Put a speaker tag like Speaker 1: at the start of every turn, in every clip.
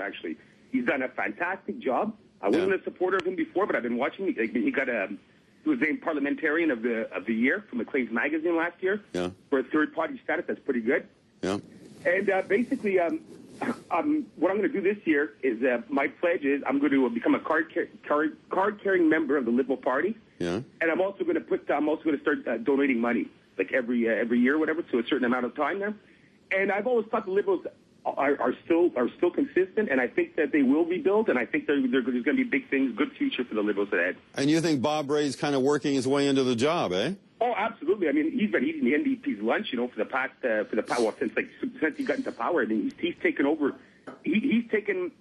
Speaker 1: actually. He's done a fantastic job. I wasn't a supporter of him before, but I've been watching. He was named Parliamentarian of the Year from Maclean's magazine last year for a third-party status. That's pretty good. Yeah. And basically, what I'm going to do this year is my pledge is I'm going to become a card-carrying member of the Liberal Party. Yeah. And I'm also going to start donating money, like every year or whatever, to a certain amount of time there. And I've always thought the Liberals are still consistent, and I think that they will rebuild, and I think there's going to be big things, good future for the Liberals ahead. And you think Bob Rae's kind of working his way into the job, eh? Oh, absolutely. I mean, he's been eating the NDP's lunch, you know, for the past since he got into power. I mean, he's taken over. He's taken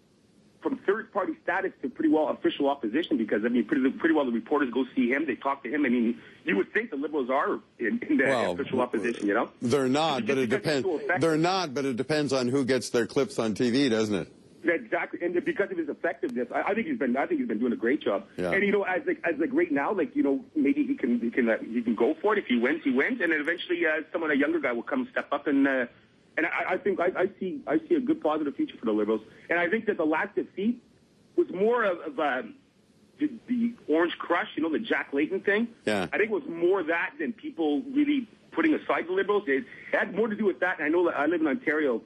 Speaker 1: from third-party status to pretty well official opposition because, I mean, pretty well the reporters go see him, they talk to him. I mean, you would think the Liberals are in the official opposition, you know? They're not, but it depends. They're not, but it depends on who gets their clips on TV, doesn't it? Exactly, and because of his effectiveness, I think he's been doing a great job. Yeah. And you know, as right now, like, you know, maybe he can go for it. If he wins, he wins, and then eventually a younger guy will come step up and I think I see a good positive future for the Liberals. And I think that the last defeat was more of the Orange Crush, you know, the Jack Layton thing. Yeah. I think it was more that than people really putting aside the Liberals. It had more to do with that. And I know that I live in Ontario,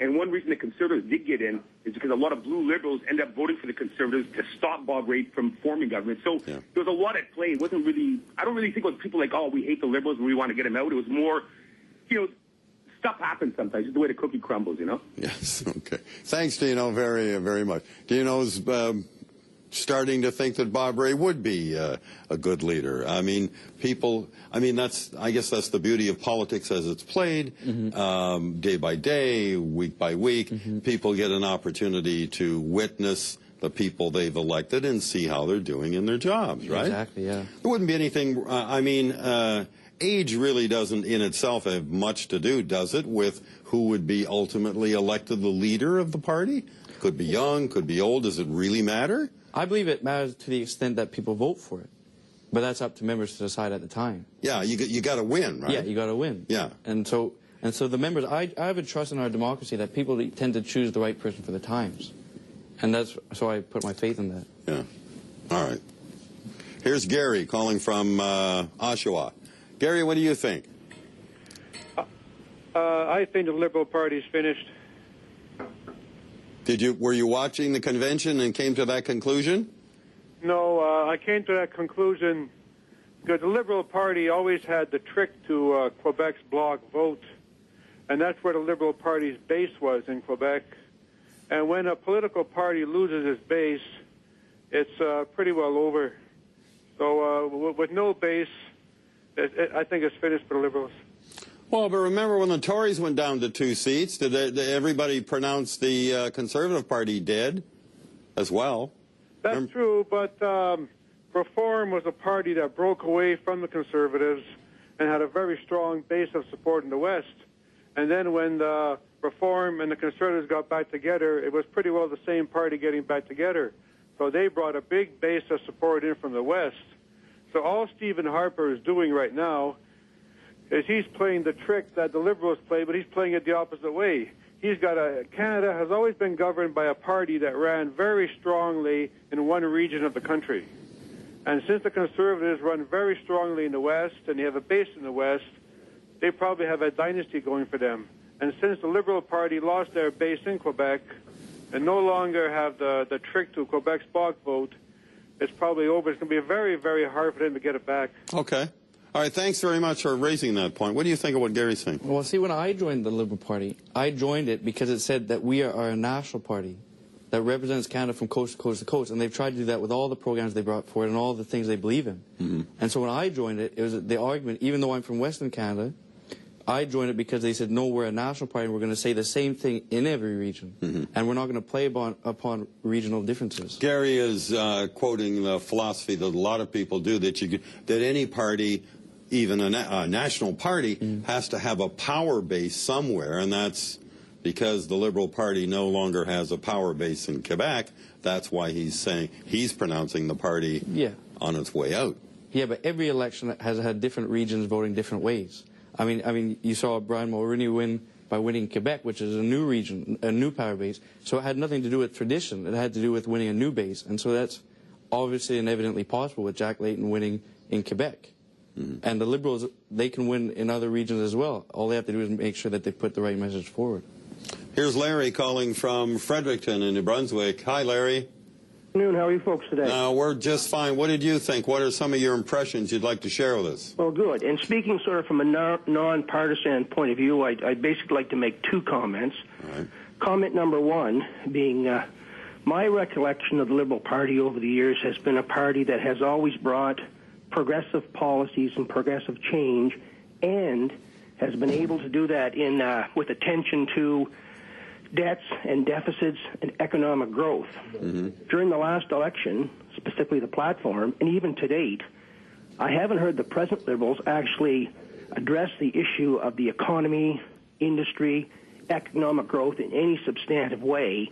Speaker 1: and one reason the Conservatives did get in is because a lot of blue Liberals end up voting for the Conservatives to stop Bob Rae from forming government. So there was a lot at play. It wasn't really, I don't really think it was people like, oh, we hate the Liberals and we want to get him out. It was more, you know, stuff happens sometimes. It's the way the cookie crumbles, you know? Yes, okay. Thanks, Dino, very, very much. Dino's starting to think that Bob Rae would be a good leader. I mean, I guess that's the beauty of politics as it's played, day by day, week by week. People get an opportunity to witness the people they've elected and see how they're doing in their jobs, right? Exactly, yeah. There wouldn't be anything, age really doesn't in itself have much to do, does it, with who would be ultimately elected the leader of the party? Could be young, could be old. Does it really matter? I believe it matters to the extent that people vote for it. But that's up to members to decide at the time. Yeah, you got to win, right? Yeah, you got to win. Yeah. And so the members, I have a trust in our democracy that people tend to choose the right person for the times. And so I put my faith in that. Yeah. All right. Here's Gary calling from Oshawa. Gary, what do you think? I think the Liberal Party's finished. Were you watching the convention and came to that conclusion? No, I came to that conclusion because the Liberal Party always had the trick to Quebec's bloc vote, and that's where the Liberal Party's base was in Quebec. And when a political party loses its base, it's pretty well over. So with no base, I think it's finished for the Liberals. Well, but remember when the Tories went down to 2 seats, did everybody pronounce the Conservative Party dead as well? That's true, but Reform was a party that broke away from the Conservatives and had a very strong base of support in the West. And then when the Reform and the Conservatives got back together, it was pretty well the same party getting back together. So they brought a big base of support in from the West. So all Stephen Harper is doing right now is he's playing the trick that the Liberals play, but he's playing it the opposite way. Canada has always been governed by a party that ran very strongly in one region of the country. And since the Conservatives run very strongly in the West, and they have a base in the West, they probably have a dynasty going for them. And since the Liberal Party lost their base in Quebec and no longer have the trick to Quebec's bloc vote, it's probably over. It's going to be very, very hard for them to get it back. Okay. All right, thanks very much for raising that point. What do you think of what Gary's saying? Well, see, when I joined the Liberal Party, I joined it because it said that we are a national party that represents Canada from coast to coast to coast, and they've tried to do that with all the programs they brought forward and all the things they believe in. And so when I joined it, it was the argument, even though I'm from Western Canada, I joined it because they said, no, we're a national party, and we're going to say the same thing in every region, and we're not going to play upon regional differences. Gary is quoting the philosophy that a lot of people do, that any party, even a national party, has to have a power base somewhere, and that's because the Liberal Party no longer has a power base in Quebec. That's why he's pronouncing the party on its way out. Yeah, but every election has had different regions voting different ways. I mean, you saw Brian Mulroney win
Speaker 2: by winning Quebec, which is a new region, a new power base. So it had nothing to do with tradition. It had to do with winning a new base. And so that's obviously and evidently possible with Jack Layton winning in Quebec. And the Liberals, they can win in other regions as well. All they have to do is make sure that they put the right message forward.
Speaker 3: Here's Larry calling from Fredericton in New Brunswick. Hi, Larry.
Speaker 4: Good afternoon. How are you folks today?
Speaker 3: We're just fine. What did you think? What are some of your impressions you'd like to share with us?
Speaker 4: Well, good. And speaking sort of from a non-partisan point of view, I'd basically like to make two comments.
Speaker 3: All right.
Speaker 4: Comment number one being my recollection of the Liberal Party over the years has been a party that has always brought progressive policies and progressive change and has been able to do that in with attention to debts and deficits and economic growth. During the last election, specifically the platform, and even to date, I haven't heard the present Liberals actually address the issue of the economy, industry, economic growth in any substantive way.